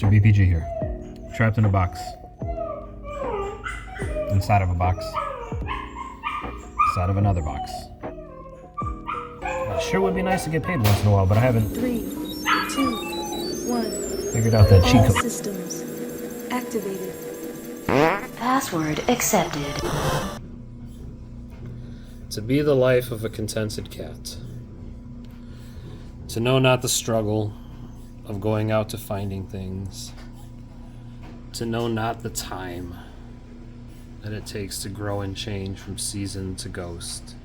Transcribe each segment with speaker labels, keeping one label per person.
Speaker 1: Mr. BPG here. Trapped in a box. Inside of a box. Inside of another box. It sure would be nice to get paid once in a while, but I haven't
Speaker 2: 3, 2, 1.
Speaker 1: figured out that cheat
Speaker 2: All
Speaker 1: code.
Speaker 2: systems activated.
Speaker 3: Password accepted.
Speaker 4: To be the life of a contented cat. To know not the struggle of going out to finding things. To know not the time that it takes to grow and change from season to ghost.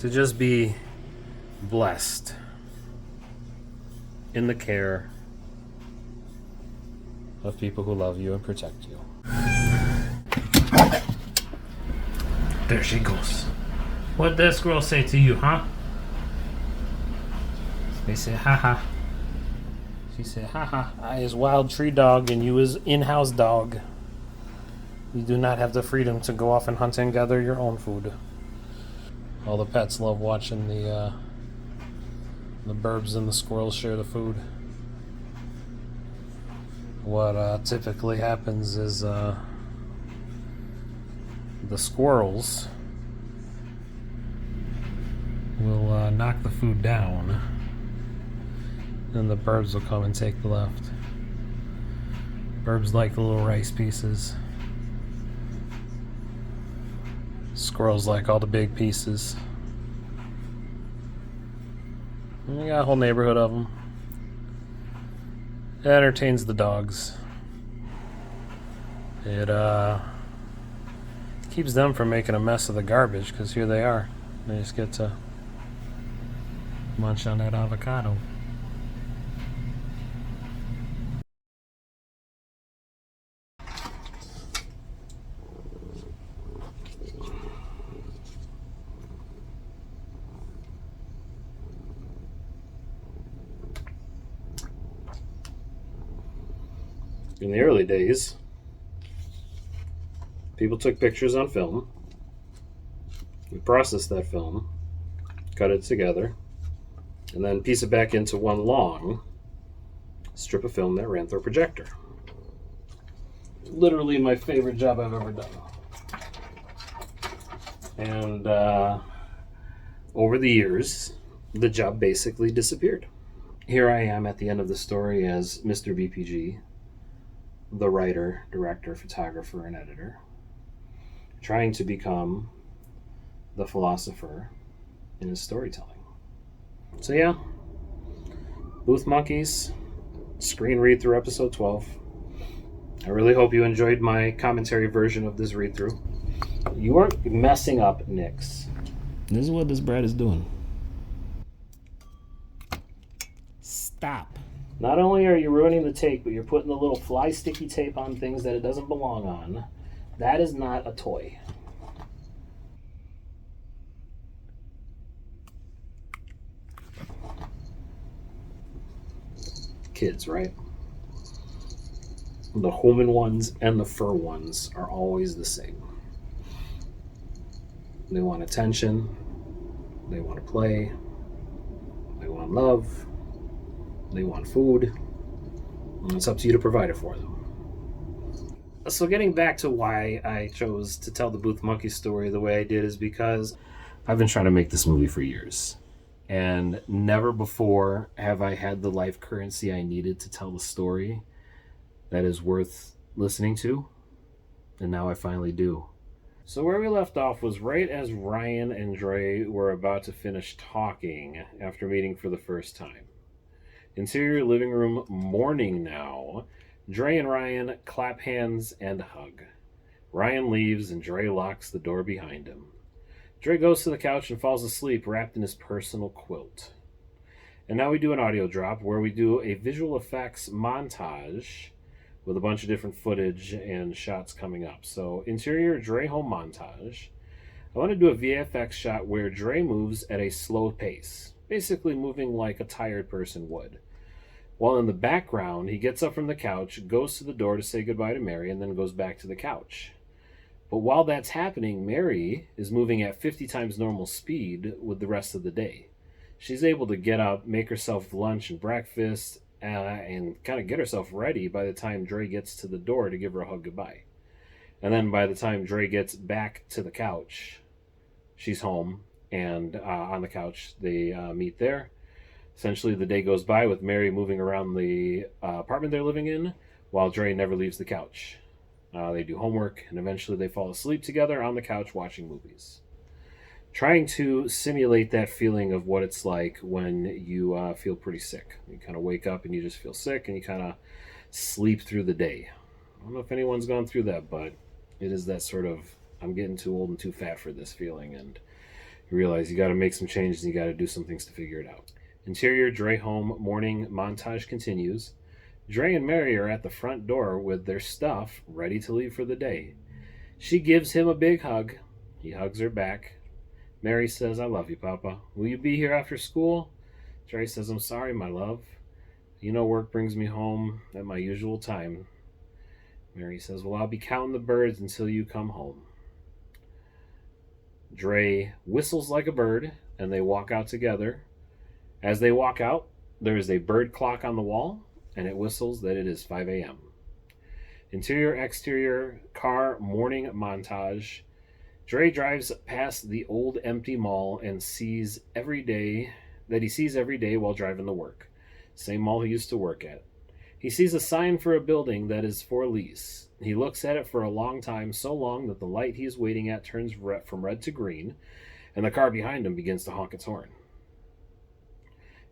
Speaker 4: To just be blessed in the care of people who love you and protect you. There she goes. What'd that squirrel say to you, huh? They said, haha. She said, haha, I is wild tree dog and you is in-house dog. You do not have the freedom to go off and hunt and gather your own food. All the pets love watching the burbs and the squirrels share the food. What typically happens is the squirrels will knock the food down, and the birds will come and take the left. Birds like the little rice pieces. Squirrels like all the big pieces. And we got a whole neighborhood of them. It entertains the dogs. It keeps them from making a mess of the garbage, because here they are. They just get to munch on that avocado. In the early days, people took pictures on film. We processed that film, cut it together, and then piece it back into one long strip of film that ran through a projector. Literally my favorite job I've ever done. And over the years, the job basically disappeared. Here I am at the end of the story as Mr. BPG, the writer, director, photographer, and editor, trying to become the philosopher in his storytelling. So yeah, Booth Monkeys, Screen Readthrough episode 12. I really hope you enjoyed my commentary version of this read-through. You aren't messing up Nix.
Speaker 1: This is what this Brad is doing. Stop.
Speaker 4: Not only are you ruining the take, but you're putting the little fly sticky tape on things that it doesn't belong on. That is not a toy. Kids, right? The human ones and the fur ones are always the same. They want attention. They want to play. They want love. They want food, and it's up to you to provide it for them. So getting back to why I chose to tell the Booth Monkey story the way I did is because I've been trying to make this movie for years. And never before have I had the life currency I needed to tell the story that is worth listening to. And now I finally do. So where we left off was right as Ryan and Dre were about to finish talking after meeting for the first time. Interior living room morning now. Dre and Ryan clap hands and hug. Ryan leaves and Dre locks the door behind him. Dre goes to the couch and falls asleep wrapped in his personal quilt. And now we do an audio drop where we do a visual effects montage with a bunch of different footage and shots coming up. So interior Dre home montage. I want to do a VFX shot where Dre moves at a slow pace, basically moving like a tired person would. While in the background, he gets up from the couch, goes to the door to say goodbye to Mary, and then goes back to the couch. But while that's happening, Mary is moving at 50 times normal speed with the rest of the day. She's able to get up, make herself lunch and breakfast, and kind of get herself ready by the time Dre gets to the door to give her a hug goodbye. And then by the time Dre gets back to the couch, she's home, and on the couch they meet there. Essentially, the day goes by with Mary moving around the apartment they're living in, while Dre never leaves the couch. They do homework, and eventually they fall asleep together on the couch watching movies. Trying to simulate that feeling of what it's like when you feel pretty sick. You kind of wake up and you just feel sick, and you kind of sleep through the day. I don't know if anyone's gone through that, but it is that sort of, I'm getting too old and too fat for this feeling, and you realize you got to make some changes and you got to do some things to figure it out. Interior Dre home morning montage continues. Dre and Mary are at the front door with their stuff ready to leave for the day. She gives him a big hug. He hugs her back. Mary says, "I love you, Papa. Will you be here after school?" Dre says, "I'm sorry, my love. You know work brings me home at my usual time." Mary says, "Well, I'll be counting the birds until you come home." Dre whistles like a bird, and they walk out together. As they walk out, there is a bird clock on the wall, and it whistles that it is 5 a.m. Interior, exterior, car, morning montage. Dre drives past the old empty mall and sees every day while driving to work. Same mall he used to work at. He sees a sign for a building that is for lease. He looks at it for a long time, so long that the light he is waiting at turns from red to green, and the car behind him begins to honk its horn.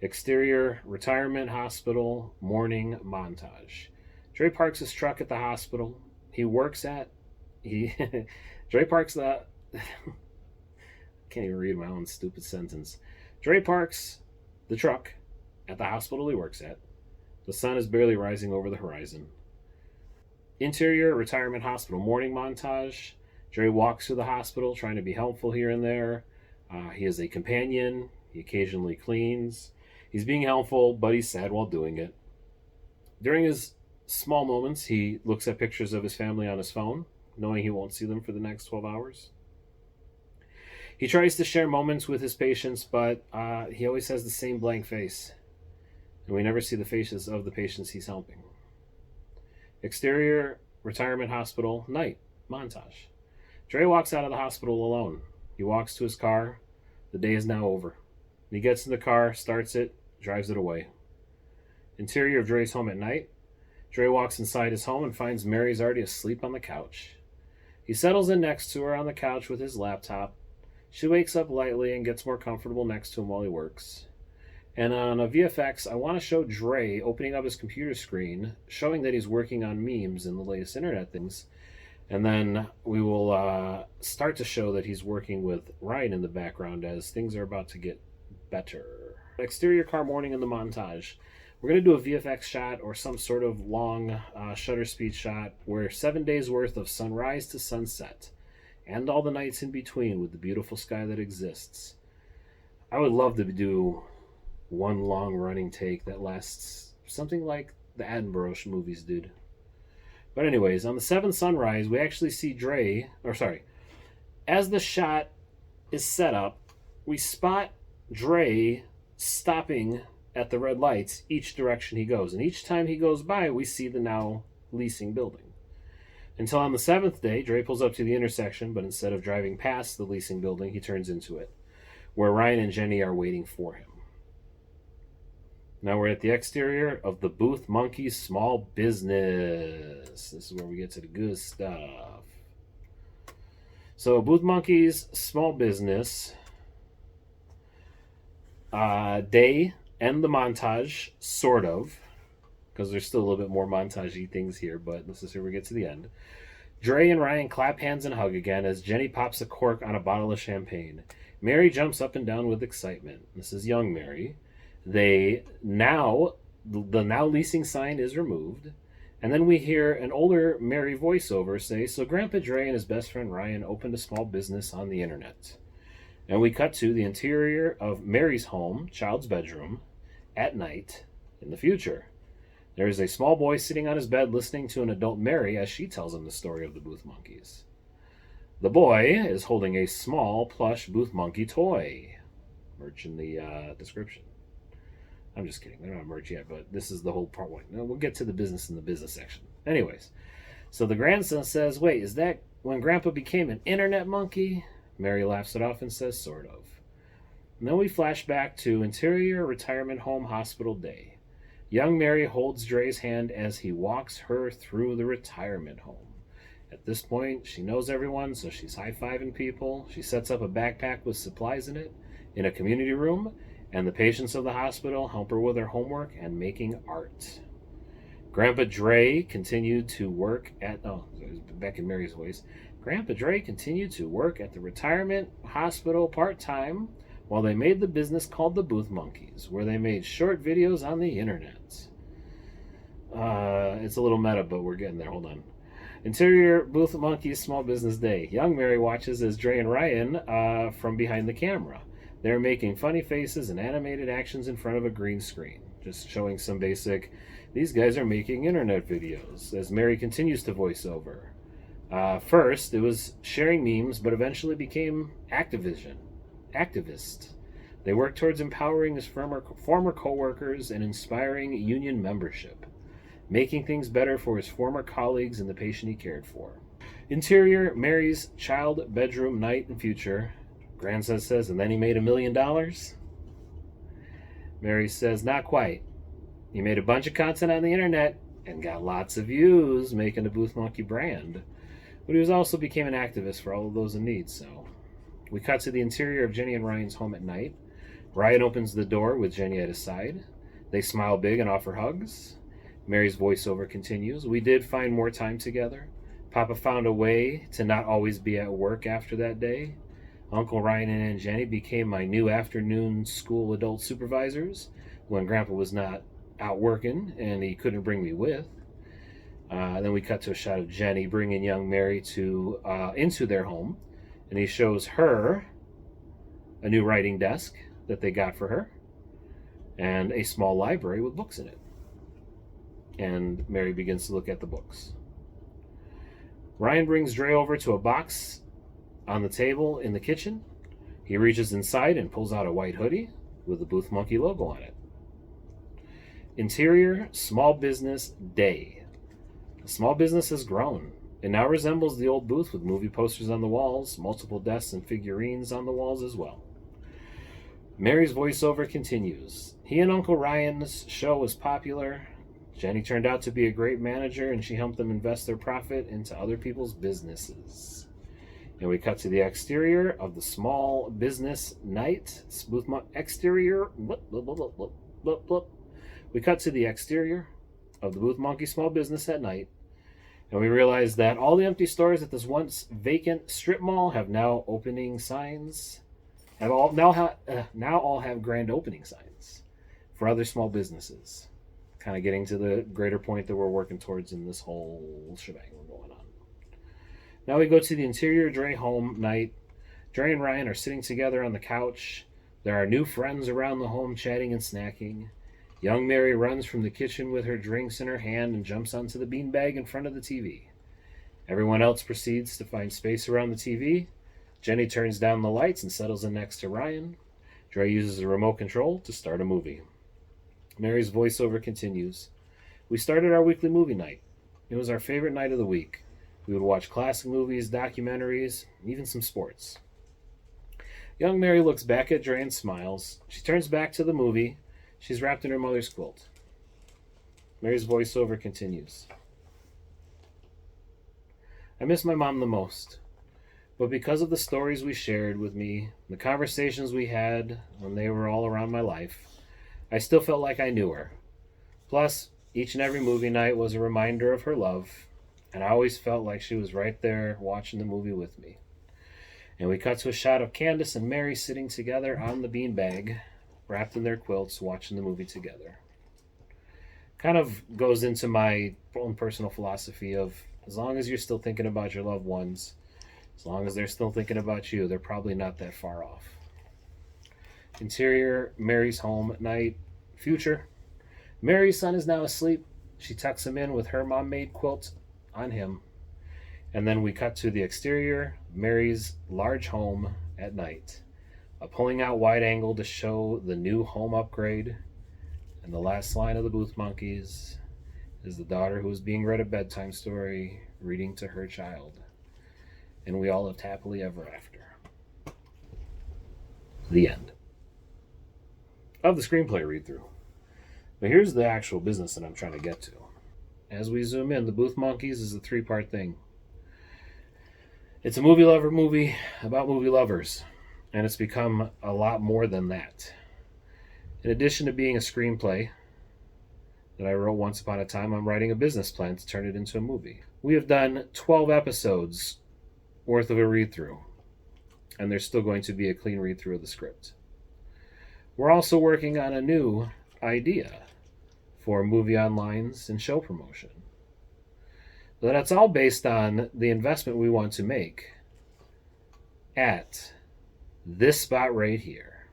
Speaker 4: Exterior, retirement hospital, morning montage. Dre parks his truck at the hospital. Dre parks the can't even read my own stupid sentence. Dre parks the truck at the hospital he works at. The sun is barely rising over the horizon. Interior, retirement hospital, morning montage. Dre walks through the hospital trying to be helpful here and there. He is a companion. He occasionally cleans. He's being helpful, but he's sad while doing it. During his small moments, he looks at pictures of his family on his phone, knowing he won't see them for the next 12 hours. He tries to share moments with his patients, but he always has the same blank face, and we never see the faces of the patients he's helping. Exterior, retirement hospital, night, montage. Dre walks out of the hospital alone. He walks to his car. The day is now over. He gets in the car, starts it, drives it away. Interior of Dre's home at night. Dre walks inside his home and finds Mary's already asleep on the couch. He settles in next to her on the couch with his laptop. She wakes up lightly and gets more comfortable next to him while he works. And on a VFX, I want to show Dre opening up his computer screen, showing that he's working on memes and the latest internet things. And then we will start to show that he's working with Ryan in the background as things are about to get better. Exterior car morning in the montage. We're going to do a VFX shot or some sort of long shutter speed shot where 7 days worth of sunrise to sunset and all the nights in between with the beautiful sky that exists. I would love to do one long running take that lasts something like the Attenborough movies did. But anyways, on the seventh sunrise, we actually see as the shot is set up, we spot Dre stopping at the red lights each direction he goes. And each time he goes by, we see the now leasing building. Until on the seventh day, Dre pulls up to the intersection, but instead of driving past the leasing building, he turns into it, where Ryan and Jenny are waiting for him. Now we're at the exterior of the Booth Monkeys Small Business. This is where we get to the good stuff. So Booth Monkeys Small Business. Day end the montage, sort of, because there's still a little bit more montage-y things here, but this is where we get to the end. Dre and Ryan clap hands and hug again as Jenny pops a cork on a bottle of champagne. Mary jumps up and down with excitement. This is young Mary. The now leasing sign is removed, and then we hear an older Mary voiceover say, "So Grandpa Dre and his best friend Ryan opened a small business on the internet." And we cut to the interior of Mary's home, child's bedroom, at night in the future. There is a small boy sitting on his bed listening to an adult Mary as she tells him the story of the Booth Monkeys. The boy is holding a small plush Booth Monkey toy. Merch in the description. I'm just kidding. They're not merged yet, but this is the whole part one. We'll get to the business in the business section. Anyways, so the grandson says, wait, is that when Grandpa became an internet monkey? Mary laughs it off and says, sort of. And then we flash back to Interior Retirement Home Hospital Day. Young Mary holds Dre's hand as he walks her through the retirement home. At this point, she knows everyone, so she's high-fiving people. She sets up a backpack with supplies in it in a community room, and the patients of the hospital help her with her homework and making art. Grandpa Dre continued to work at... Oh, back in Mary's voice. Grandpa Dre continued to work at the retirement hospital part-time while they made the business called the Booth Monkeys, where they made short videos on the internet. It's a little meta, but we're getting there. Hold on. Interior Booth Monkeys Small Business Day. Young Mary watches as Dre and Ryan from behind the camera. They're making funny faces and animated actions in front of a green screen. Just showing some basic, these guys are making internet videos, as Mary continues to voice over. First, it was sharing memes, but eventually became activist. They worked towards empowering his former co-workers and inspiring union membership, making things better for his former colleagues and the patient he cared for. Interior, Mary's child bedroom night and future. Grandson says, and then he made $1 million? Mary says, not quite. He made a bunch of content on the internet and got lots of views making the Booth Monkey brand. But he also became an activist for all of those in need, so... We cut to the interior of Jenny and Ryan's home at night. Ryan opens the door with Jenny at his side. They smile big and offer hugs. Mary's voiceover continues. We did find more time together. Papa found a way to not always be at work after that day. Uncle Ryan and Aunt Jenny became my new afternoon school adult supervisors when Grandpa was not out working and he couldn't bring me with. Then we cut to a shot of Jenny bringing young Mary into their home. And he shows her a new writing desk that they got for her and a small library with books in it. And Mary begins to look at the books. Ryan brings Dre over to a box on the table in the kitchen. He reaches inside and pulls out a white hoodie with the Booth Monkey logo on it. Interior Small Business Day. The small business has grown. It now resembles the old booth with movie posters on the walls, multiple desks and figurines on the walls as well. Mary's voiceover continues. He and Uncle Ryan's show was popular. Jenny turned out to be a great manager, and she helped them invest their profit into other people's businesses. And we cut to the exterior of the small business night. Exterior. We cut to the exterior of the Booth Monkey Small Business at night. And we realize that all the empty stores at this once vacant strip mall have now opening signs. Now all have grand opening signs for other small businesses. Kind of getting to the greater point that we're working towards in this whole shebang we're going on. Now we go to the interior Dre home night. Dre and Ryan are sitting together on the couch. There are new friends around the home chatting and snacking. Young Mary runs from the kitchen with her drinks in her hand and jumps onto the beanbag in front of the TV. Everyone else proceeds to find space around the TV. Jenny turns down the lights and settles in next to Ryan. Dre uses a remote control to start a movie. Mary's voiceover continues. We started our weekly movie night. It was our favorite night of the week. We would watch classic movies, documentaries, even some sports. Young Mary looks back at Dre and smiles. She turns back to the movie. She's wrapped in her mother's quilt. Mary's voiceover continues. I miss my mom the most, but because of the stories we shared with me, the conversations we had when they were all around my life, I still felt like I knew her. Plus, each and every movie night was a reminder of her love, and I always felt like she was right there watching the movie with me. And we cut to a shot of Candace and Mary sitting together on the beanbag, wrapped in their quilts, watching the movie together. Kind of goes into my own personal philosophy of, as long as you're still thinking about your loved ones, as long as they're still thinking about you, they're probably not that far off. Interior, Mary's home at night. Future. Mary's son is now asleep. She tucks him in with her mom-made quilt on him. And then we cut to the exterior, Mary's large home at night. A pulling out wide angle to show the new home upgrade. And the last line of the Booth Monkeys is the daughter who is being read a bedtime story, reading to her child. And we all lived happily ever after. The end of the screenplay read through. But here's the actual business that I'm trying to get to. As we zoom in, the Booth Monkeys is a 3-part thing. It's a movie lover movie about movie lovers, and it's become a lot more than that. In addition to being a screenplay that I wrote once upon a time, I'm writing a business plan to turn it into a movie. We have done 12 episodes worth of a read-through, and there's still going to be a clean read-through of the script. We're also working on a new idea for movie onlines and show promotion. But that's all based on the investment we want to make at this spot right here.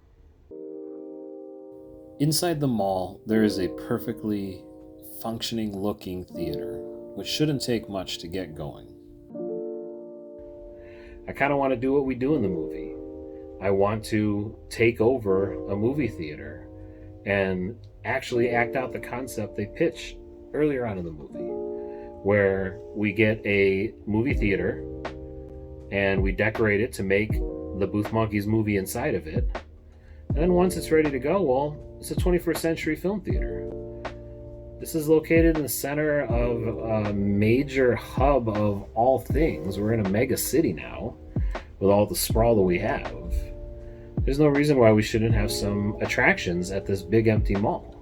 Speaker 4: Inside the mall, there is a perfectly functioning looking theater, which shouldn't take much to get going. I kind of want to do what we do in the movie. I want to take over a movie theater and actually act out the concept they pitch earlier on in the movie, where we get a movie theater and we decorate it to make the Booth Monkeys movie inside of it. And then once it's ready to go, well, it's a 21st century film theater. This is located in the center of a major hub of all things. We're in a mega city now with all the sprawl that we have. There's no reason why we shouldn't have some attractions at this big empty mall.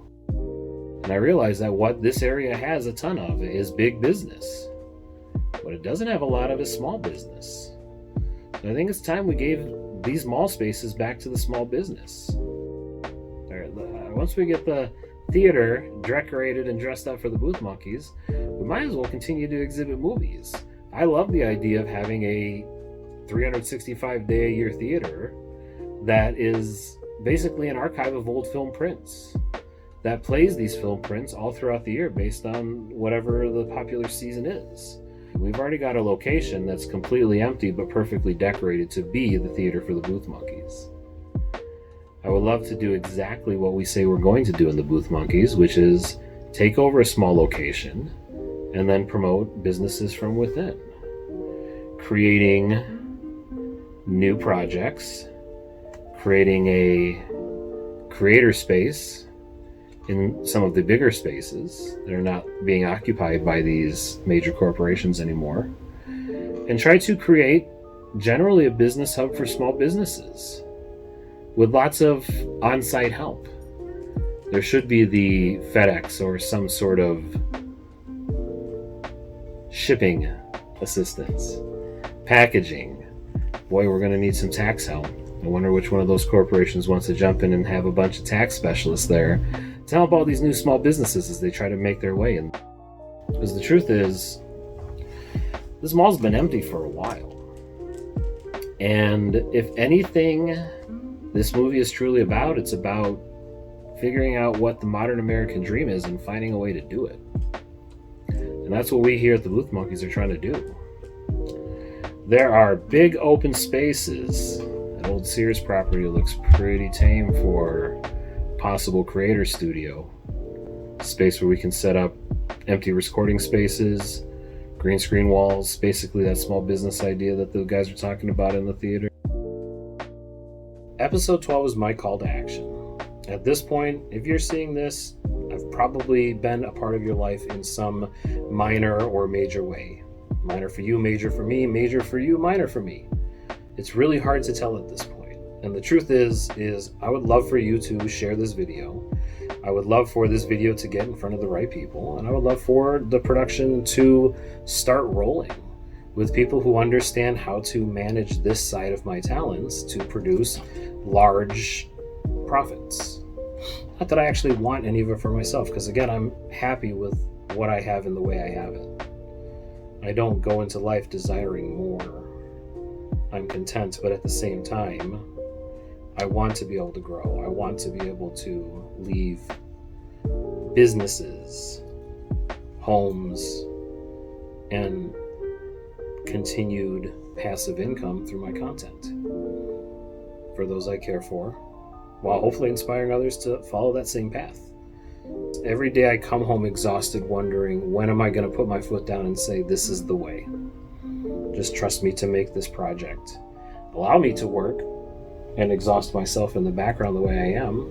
Speaker 4: And I realize that what this area has a ton of is big business. What it doesn't have a lot of is small business. So I think it's time we gave these mall spaces back to the small business. Once we get the theater decorated and dressed up for the Booth Monkeys, we might as well continue to exhibit movies. I love the idea of having a 365-day-a-year theater that is basically an archive of old film prints that plays these film prints all throughout the year based on whatever the popular season is. We've already got a location that's completely empty but perfectly decorated to be the theater for the Booth Monkeys. I would love to do exactly what we say we're going to do in the Booth Monkeys, which is take over a small location and then promote businesses from within, creating new projects, creating a creator space in some of the bigger spaces that are not being occupied by these major corporations anymore, and try to create generally a business hub for small businesses with lots of on-site help. There should be the FedEx or some sort of shipping assistance, packaging. Boy, we're going to need some tax help. I wonder which one of those corporations wants to jump in and have a bunch of tax specialists there to help all these new small businesses as they try to make their way in. Because the truth is, this mall's been empty for a while. And if anything this movie is truly about, it's about figuring out what the modern American dream is and finding a way to do it. And that's what we here at the Booth Monkeys are trying to do. There are big open spaces. That old Sears property looks pretty tame for possible creator studio. Space where we can set up empty recording spaces, green screen walls, basically that small business idea that the guys were talking about in the theater. Episode 12 is my call to action. At this point, if you're seeing this, I've probably been a part of your life in some minor or major way. Minor for you, major for me, major for you, minor for me. It's really hard to tell at this point. And the truth is I would love for you to share this video. I would love for this video to get in front of the right people. And I would love for the production to start rolling with people who understand how to manage this side of my talents to produce large profits. Not that I actually want any of it for myself, because again, I'm happy with what I have in the way I have it. I don't go into life desiring more. I'm content, but at the same time, I want to be able to grow. I want to be able to leave businesses, homes, and continued passive income through my content for those I care for, while hopefully inspiring others to follow that same path. Every day I come home exhausted, wondering, when am I going to put my foot down and say, this is the way? Just trust me to make this project. Allow me to work and exhaust myself in the background the way I am.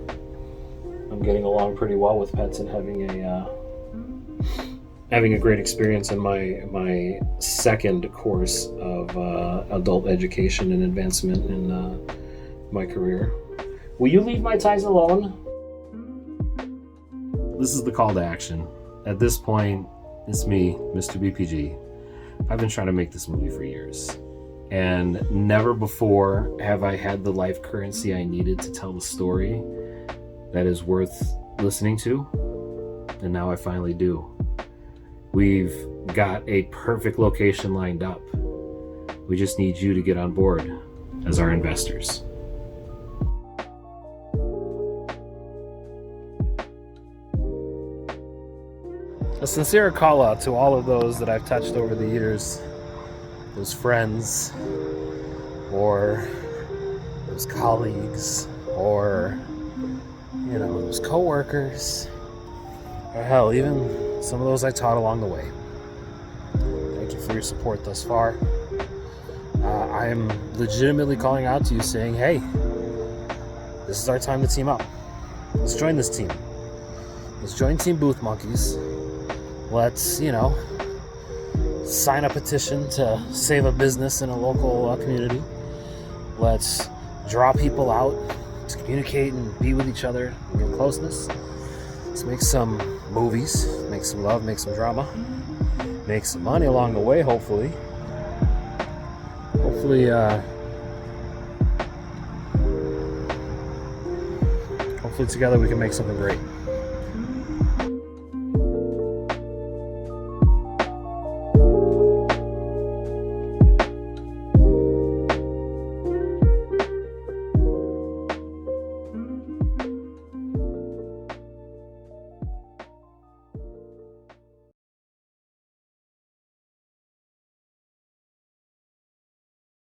Speaker 4: I'm getting along pretty well with pets and having a great experience in my second course of adult education and advancement in my career. Will you leave my ties alone? This is the call to action. At this point, it's me, Mr. BPG. I've been trying to make this movie for years, and never before have I had the life currency I needed to tell the story that is worth listening to, and now I finally do. We've got a perfect location lined up. We just need you to get on board as our investors. A sincere call out to all of those that I've touched over the years, those friends, or those colleagues, or, those coworkers, or hell, even some of those I taught along the way. Thank you for your support thus far. I am legitimately calling out to you saying, hey, this is our time to team up. Let's join this team. Let's join Team Booth Monkeys. Let's, sign a petition to save a business in a local community. Let's draw people out to communicate and be with each other and get closeness. Let's make some movies, make some love, make some drama, make some money along the way, hopefully. Hopefully together we can make something great.